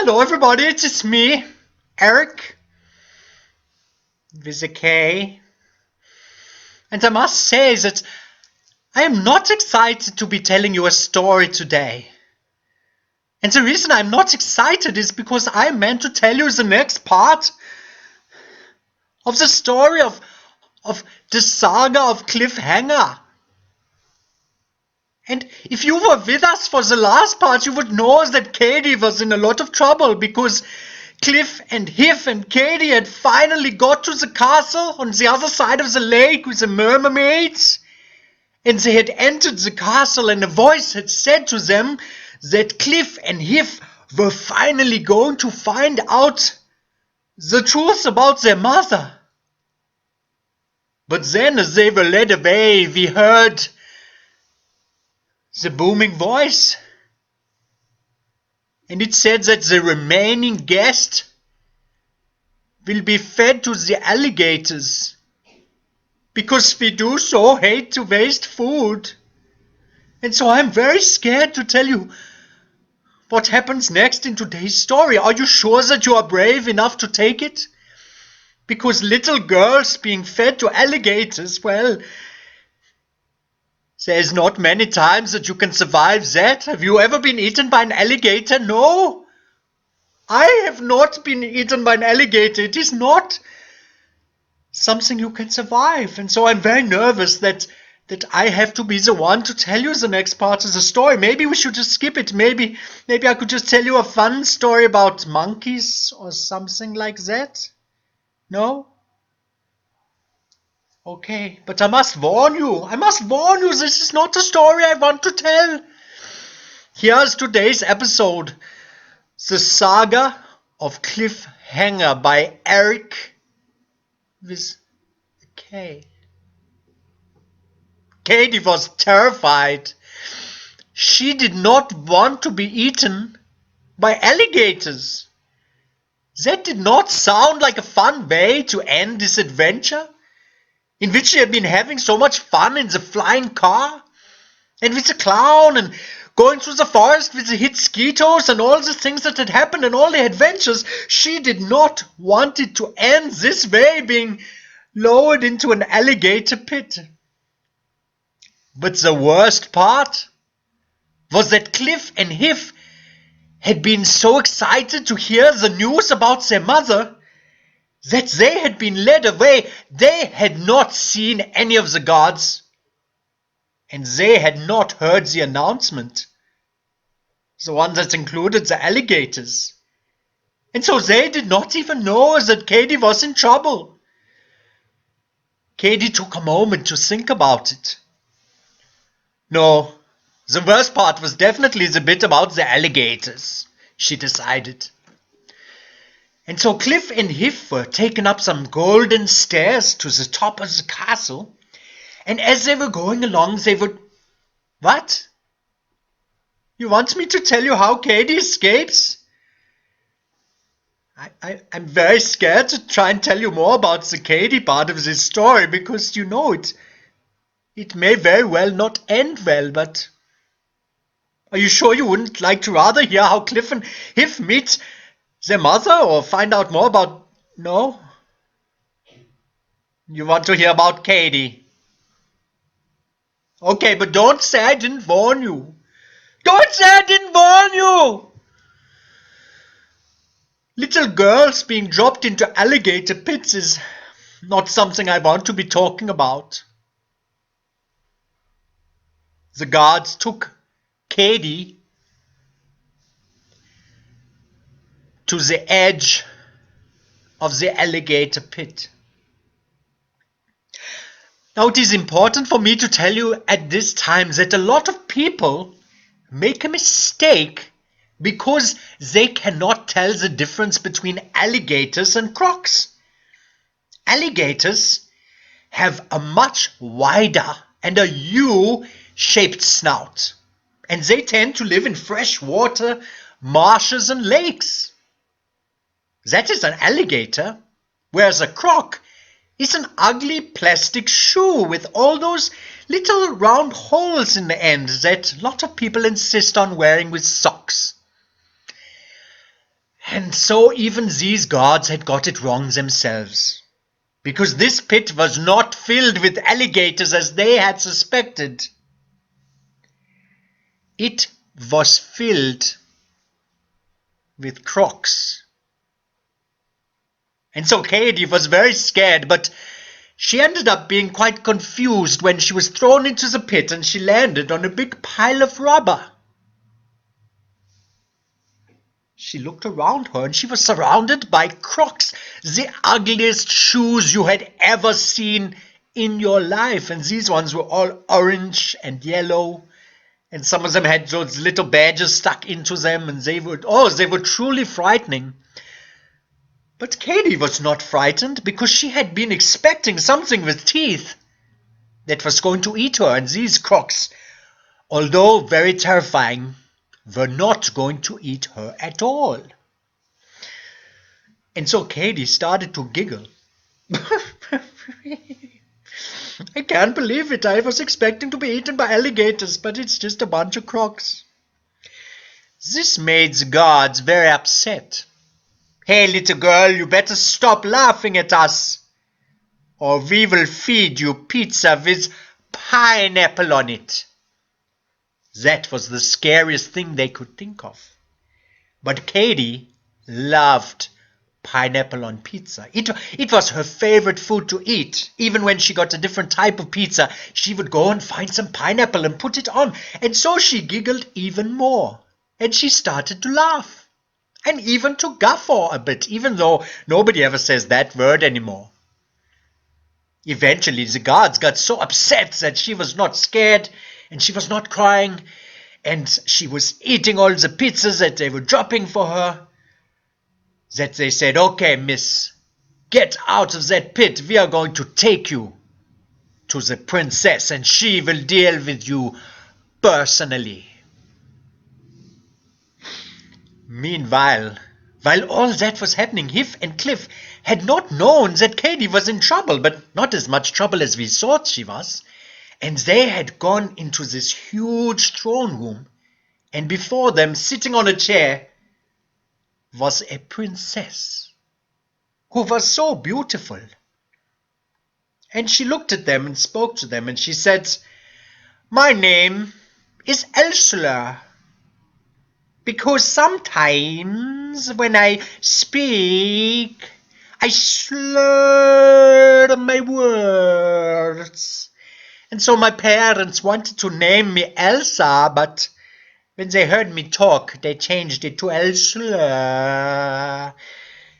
Hello everybody, it is me, Erik, with a K. And I must say that I am not excited to be telling you a story today. And the reason I'm not excited is because I meant to tell you the next part of the story of the Saga of Clyff Hanga. And if you were with us for the last part, you would know that Katie was in a lot of trouble because Clyff and Hiff and Katie had finally got to the castle on the other side of the lake with the mermaids. And they had entered the castle and a voice had said to them that Clyff and Hiff were finally going to find out the truth about their mother. But then as they were led away, we heard the booming voice. And it said that the remaining guest will be fed to the alligators, because we do so hate to waste food. And so I'm very scared to tell you what happens next in today's story. Are you sure that you are brave enough to take it? Because little girls being fed to alligators, well, there's not many times that you can survive that. Have you ever been eaten by an alligator? No. I have not been eaten by an alligator. It is not something you can survive. And so I'm very nervous that I have to be the one to tell you the next part of the story. Maybe we should just skip it. Maybe I could just tell you a fun story about monkeys or something like that. No? Okay, but I must warn you. This is not the story I want to tell. Here's today's episode. The Saga of Clyff Hanga by Erik with a K. Katie was terrified. She did not want to be eaten by alligators. That did not sound like a fun way to end this adventure, in which she had been having so much fun in the flying car, and with the clown, and going through the forest with the hit mosquitoes and all the things that had happened and all the adventures. She did not want it to end this way, being lowered into an alligator pit. But the worst part was that Clyff and Hiff had been so excited to hear the news about their mother that they had been led away. They had not seen any of the gods, and they had not heard the announcement, the one that included the alligators. And so they did not even know that Katie was in trouble. Katie took a moment to think about it. No, the worst part was definitely the bit about the alligators, she decided. And so Clyff and Hiff were taken up some golden stairs to the top of the castle, and as they were going along, they would... What? You want me to tell you how Katie escapes? I'm very scared to try and tell you more about the Katie part of this story, because you know it may very well not end well, but are you sure you wouldn't like to rather hear how Clyff and Hiff meet their mother, or find out more about... No? You want to hear about Katie? Okay, but don't say I didn't warn you. Don't say I didn't warn you! Little girls being dropped into alligator pits is not something I want to be talking about. The guards took Katie to the edge of the alligator pit. Now it is important for me to tell you at this time that a lot of people make a mistake because they cannot tell the difference between alligators and crocs. Alligators have a much wider and a U-shaped snout, and they tend to live in fresh water, marshes and lakes. That is an alligator, whereas a croc is an ugly plastic shoe with all those little round holes in the end that a lot of people insist on wearing with socks. And so even these gods had got it wrong themselves, because this pit was not filled with alligators as they had suspected. It was filled with crocs. And so Katie was very scared, but she ended up being quite confused when she was thrown into the pit and she landed on a big pile of rubber. She looked around her and she was surrounded by crocs, the ugliest shoes you had ever seen in your life. And these ones were all orange and yellow. And some of them had those little badges stuck into them, and they were truly frightening. But Katie was not frightened because she had been expecting something with teeth that was going to eat her, and these crocs, although very terrifying, were not going to eat her at all. And so Katie started to giggle. I can't believe it. I was expecting to be eaten by alligators, but it's just a bunch of crocs. This made the gods very upset. Hey, little girl, you better stop laughing at us, or we will feed you pizza with pineapple on it. That was the scariest thing they could think of. But Katie loved pineapple on pizza. It was her favorite food to eat. Even when she got a different type of pizza, she would go and find some pineapple and put it on. And so she giggled even more. And she started to laugh. And even to guffaw a bit, even though nobody ever says that word anymore. Eventually, the guards got so upset that she was not scared and she was not crying, and she was eating all the pizzas that they were dropping for her, that they said, "Okay, miss, get out of that pit. We are going to take you to the princess and she will deal with you personally." Meanwhile, while all that was happening, Hif and Clyff had not known that Katie was in trouble, but not as much trouble as we thought she was. And they had gone into this huge throne room, and before them, sitting on a chair, was a princess who was so beautiful. And she looked at them and spoke to them, and she said, "My name is Ursula, because sometimes when I speak, I slur my words. And so my parents wanted to name me Elsa, but when they heard me talk, they changed it to Ursula,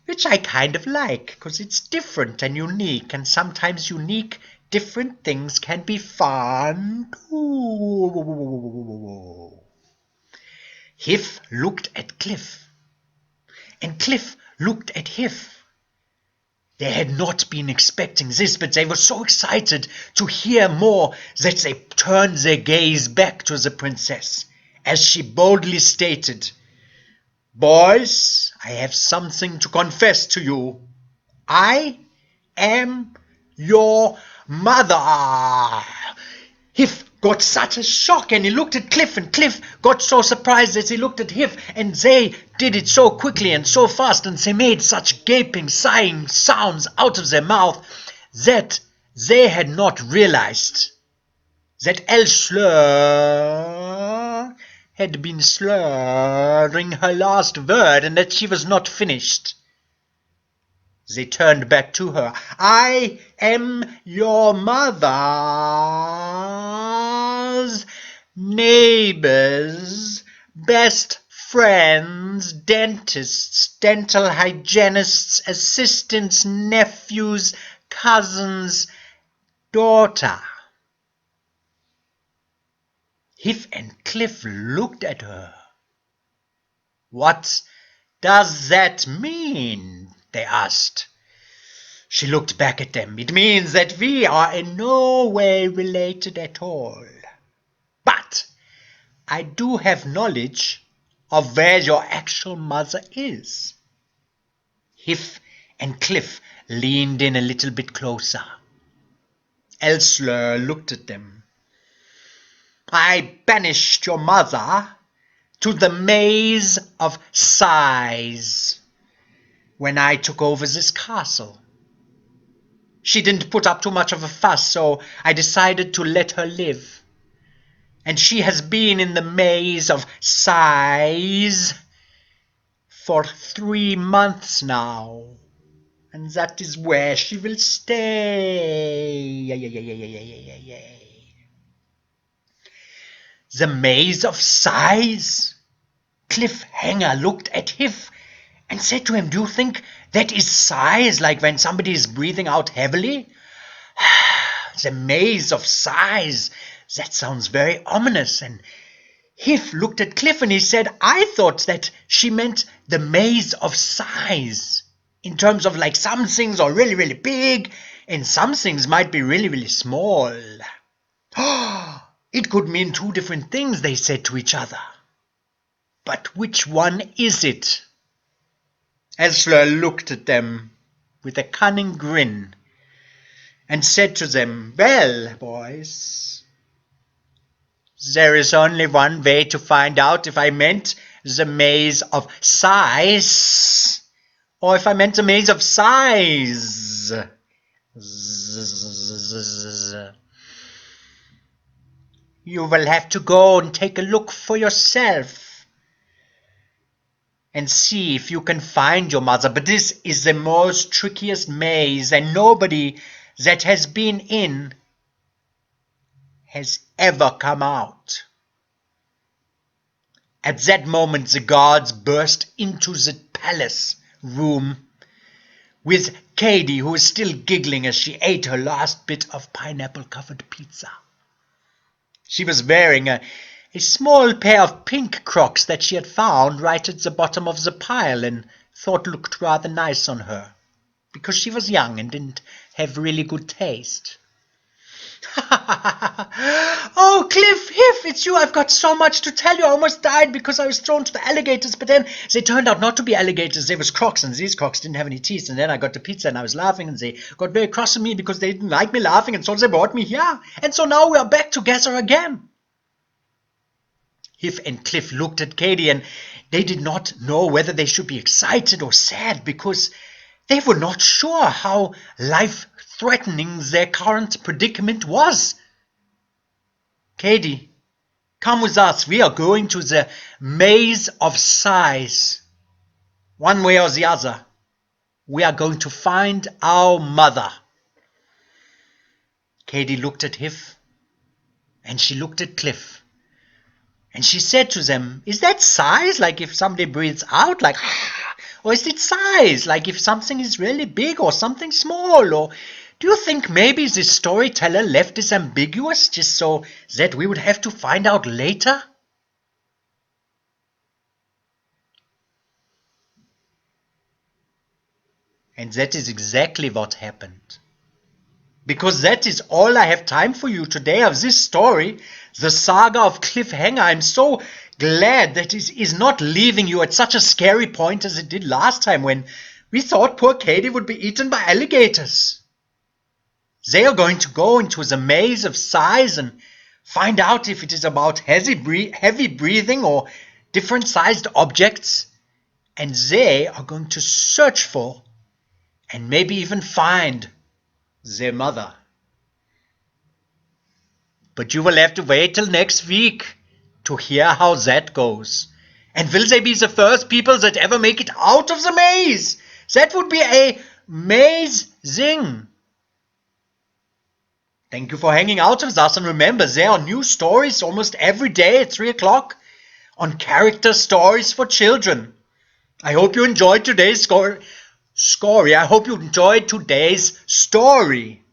which I kind of like, because it's different and unique, and sometimes unique, different things can be fun too." Hif looked at Clyff, and Clyff looked at Hif. They had not been expecting this, but they were so excited to hear more that they turned their gaze back to the princess, as she boldly stated, "Boys, I have something to confess to you. I am your mother." Hif got such a shock, and he looked at Clyff, and Clyff got so surprised as he looked at Hif, and they did it so quickly and so fast, and they made such gaping, sighing sounds out of their mouth that they had not realized that Elslur had been slurring her last word and that she was not finished. They turned back to her. "I am your mother's neighbors, best friends, dentists, dental hygienists, assistants, nephews, cousins, daughter." Hif and Clyff looked at her. "What does that mean?" they asked. She looked back at them. "It means that we are in no way related at all. But I do have knowledge of where your actual mother is." Hif and Clyff leaned in a little bit closer. Elslur looked at them. "I banished your mother to the maze of sighs. when I took over this castle. She didn't put up too much of a fuss, so I decided to let her live. And she has been in the maze of sighs for 3 months now. And that is where she will stay. The maze of sighs? Clyff Hanga looked at Hiff and said to him, "Do you think that is sighs, like when somebody is breathing out heavily?" The maze of sighs. That sounds very ominous. And Hiff looked at Clyff and he said, "I thought that she meant the maze of sighs. In terms of like some things are really, really big and some things might be really, really small." It could mean 2 different things, they said to each other. But which one is it? Elsler looked at them with a cunning grin and said to them, "Well, boys, there is only one way to find out if I meant the maze of sighs or if I meant the maze of sighs. You will have to go and take a look for yourself and see if you can find your mother. But this is the most trickiest maze, and nobody that has been in has ever come out." At that moment, the guards burst into the palace room with Katie, who was still giggling as she ate her last bit of pineapple-covered pizza. She was wearing a small pair of pink Crocs that she had found right at the bottom of the pile and thought looked rather nice on her, because she was young and didn't have really good taste. "Oh, Clyff, Hiff, it's you. I've got so much to tell you. I almost died because I was thrown to the alligators, but then they turned out not to be alligators. They was Crocs, and these Crocs didn't have any teeth. And then I got the pizza, and I was laughing, and they got very cross with me because they didn't like me laughing, and so they brought me here. And so now we are back together again." Hiff and Clyff looked at Katie, and they did not know whether they should be excited or sad, because they were not sure how life-threatening their current predicament was. "Katie, come with us. We are going to the maze of sighs. One way or the other. We are going to find our mother." Katie looked at Hiff, and she looked at Clyff. And she said to them, "Is that sighs, like if somebody breathes out, like, or is it sighs, like if something is really big or something small? Or do you think maybe the storyteller left this ambiguous just so that we would have to find out later?" And that is exactly what happened. Because that is all I have time for you today of this story, the Saga of Clyff Hanga. I'm so glad that it is not leaving you at such a scary point as it did last time when we thought poor Katie would be eaten by alligators. They are going to go into the maze of sighs and find out if it is about heavy breathing or different sized objects. And they are going to search for and maybe even find their mother. But you will have to wait till next week to hear how that goes. And will they be the first people that ever make it out of the maze? That would be a maze-zing. Thank you for hanging out with us, and remember, there are new stories almost every day at 3 o'clock on Character Stories for Children. I hope you enjoyed today's story. I hope you enjoyed today's story.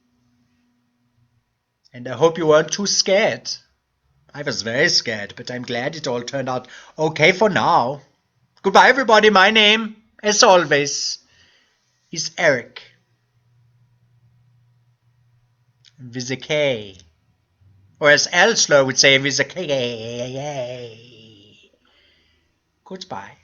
And I hope you weren't too scared. I was very scared, but I'm glad it all turned out okay for now. Goodbye, everybody. My name, as always, is Erik. With a K. Or as Elsler would say, with a K. Goodbye.